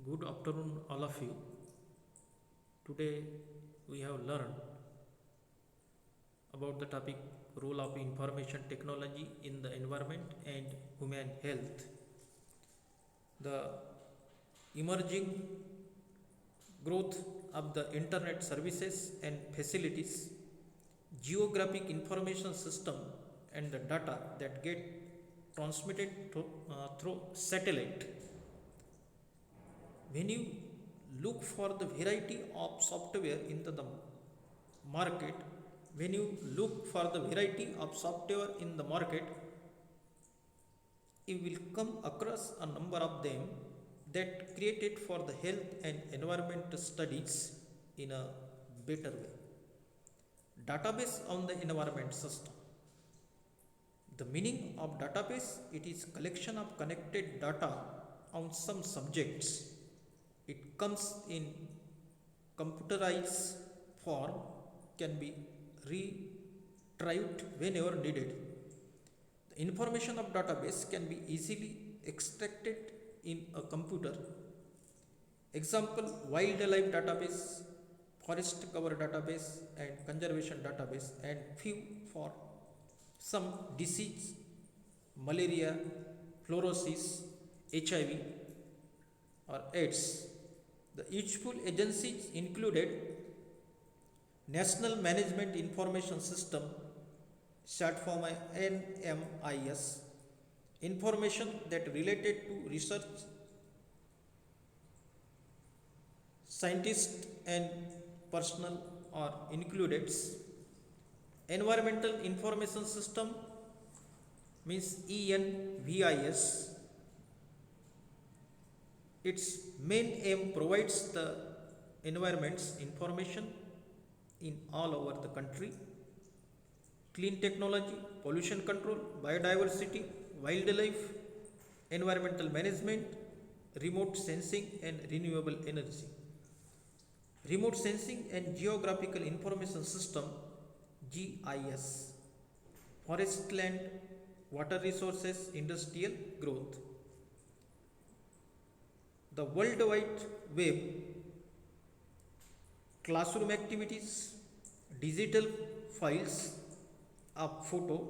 Good afternoon, all of you. Today we have learned about the topic role of information technology in the environment and human health. The emerging growth of the internet services and facilities, geographic information system, and the data that get transmitted through satellite. When you look for the variety of software in the market, when you look for the variety of software in the market, you will come across a number of them that created for the health and environment studies in a better way. Database on the environment system. The meaning of database, it is collection of connected data on some subjects. It comes in computerized form, can be retrieved whenever needed. The information of database can be easily extracted in a computer. Example, wildlife database, forest cover database, and conservation database, and few for some disease, malaria, fluorosis, HIV, or AIDS. The useful agencies included National Management Information System, short form NMIS, information that related to research, scientists and personnel are included. Environmental Information System means ENVIS. Its main aim provides the environment's information in all over the country. Clean technology, pollution control, biodiversity, wildlife, environmental management, remote sensing and renewable energy. Remote sensing and geographical information system, GIS. Forest land, water resources, industrial growth. The World Wide Web, classroom activities, digital files of photo,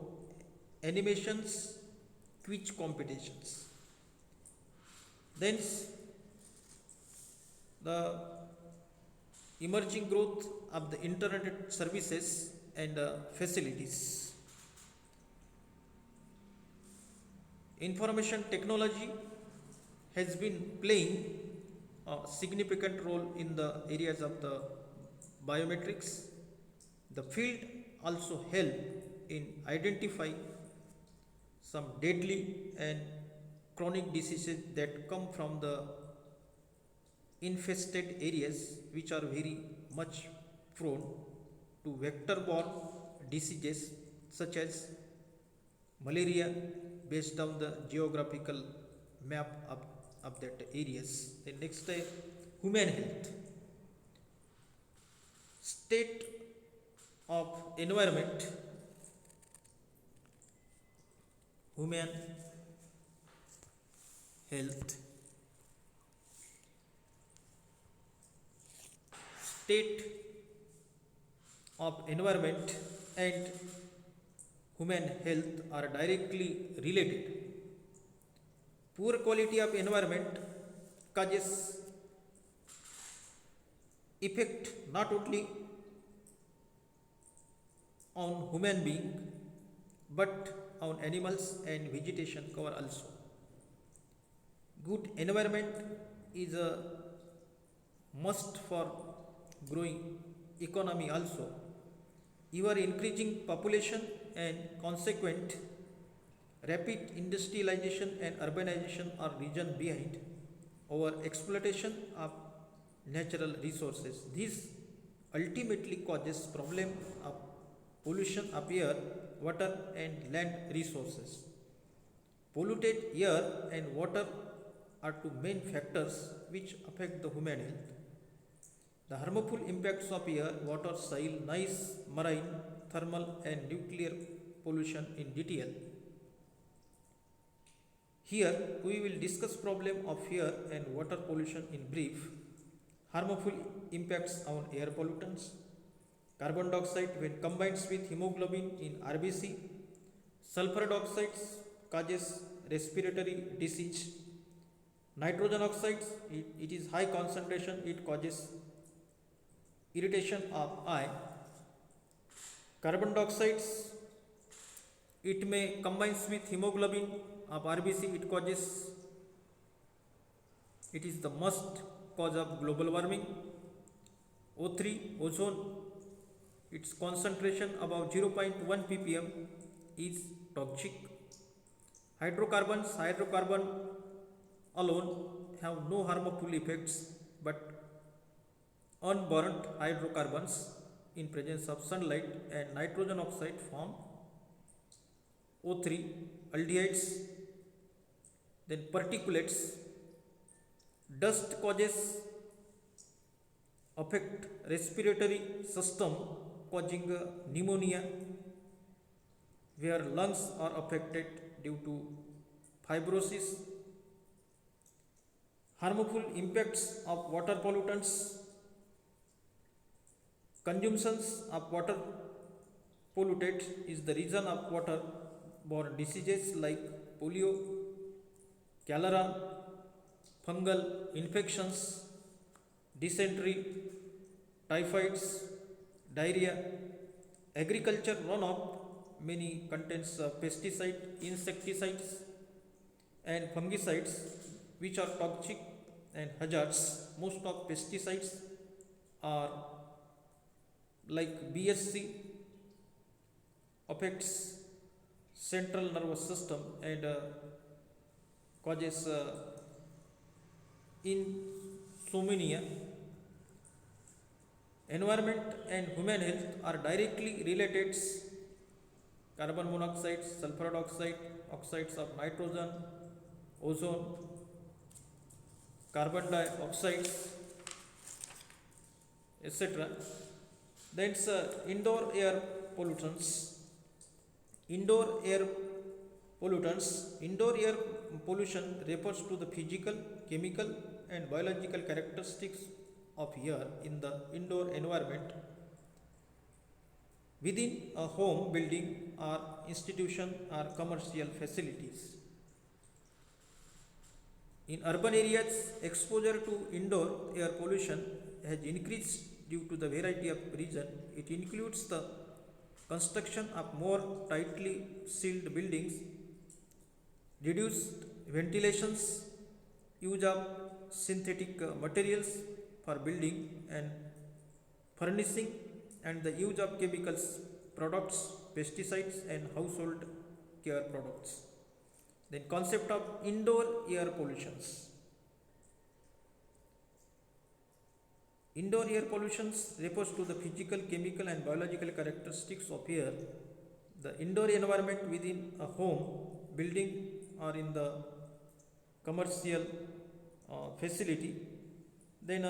animations, quiz competitions. Then the emerging growth of the internet services and facilities. Information technology has been playing a significant role in the areas of the biometrics. The field also help in identifying some deadly and chronic diseases that come from the infested areas, which are very much prone to vector-borne diseases such as malaria, based on the geographical map of that areas. The next human health. State of environment, human health. State of environment and human health are directly related. Poor quality of environment causes effect not only on human being but on animals and vegetation cover also. Good environment is a must for growing economy also. Ever increasing population and consequent rapid industrialization and urbanization are reason behind over exploitation of natural resources. This ultimately causes problem of pollution of air, water and land resources. Polluted air and water are two main factors which affect the human health. The harmful impacts of air, water, soil, noise, marine, thermal and nuclear pollution in detail. Here we will discuss problem of air and water pollution in brief, harmful impacts on air pollutants, carbon dioxide when combines with hemoglobin in RBC, sulfur dioxide causes respiratory disease, nitrogen oxides it is high concentration, it causes irritation of eye, carbon dioxide it may combines with hemoglobin of RBC, it causes, it is the must cause of global warming. O3 ozone, its concentration above 0.1 ppm is toxic. Hydrocarbon alone have no harmful effects, but unburnt hydrocarbons in presence of sunlight and nitrogen oxide form O3 aldehydes. Then particulates, dust causes affect respiratory system causing pneumonia, where lungs are affected due to fibrosis. Harmful impacts of water pollutants, consumptions of water polluted is the reason of water-borne diseases like polio, cholera, fungal infections, dysentery, typhoids, diarrhea. Agriculture runoff many contains pesticide, insecticides and fungicides which are toxic and hazards. Most of pesticides are like BSC, affects central nervous system and causes insomnia. Environment and human health are directly related. Carbon monoxide, sulfur dioxide, oxides of nitrogen, ozone, carbon dioxide, etc. Then indoor air pollutants. Indoor air pollutants. Indoor air pollution refers to the physical, chemical and biological characteristics of air in the indoor environment within a home, building or institution or commercial facilities. In urban areas, exposure to indoor air pollution has increased due to the variety of reasons. It includes the construction of more tightly sealed buildings, reduced ventilations, use of synthetic materials for building and furnishing, and the use of chemicals products, pesticides and household care products. Then concept of indoor air pollutions. Indoor air pollutions refers to the physical, chemical and biological characteristics of air. The indoor environment within a home, building or in the commercial facility. Then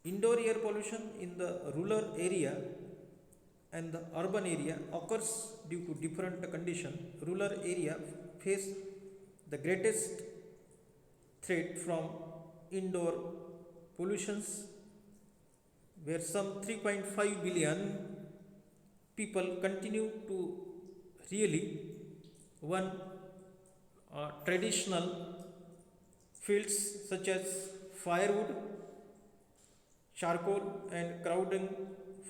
indoor air pollution in the rural area and the urban area occurs due to different conditions. Rural area face the greatest threat from indoor pollutions, where some 3.5 billion people continue to really one traditional fields such as firewood, charcoal and crowding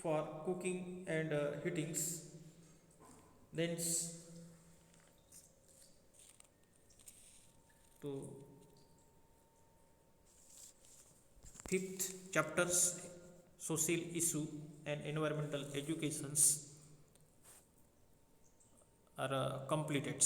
for cooking and heatings. Then to fifth chapters, social issue and environmental educations are completed.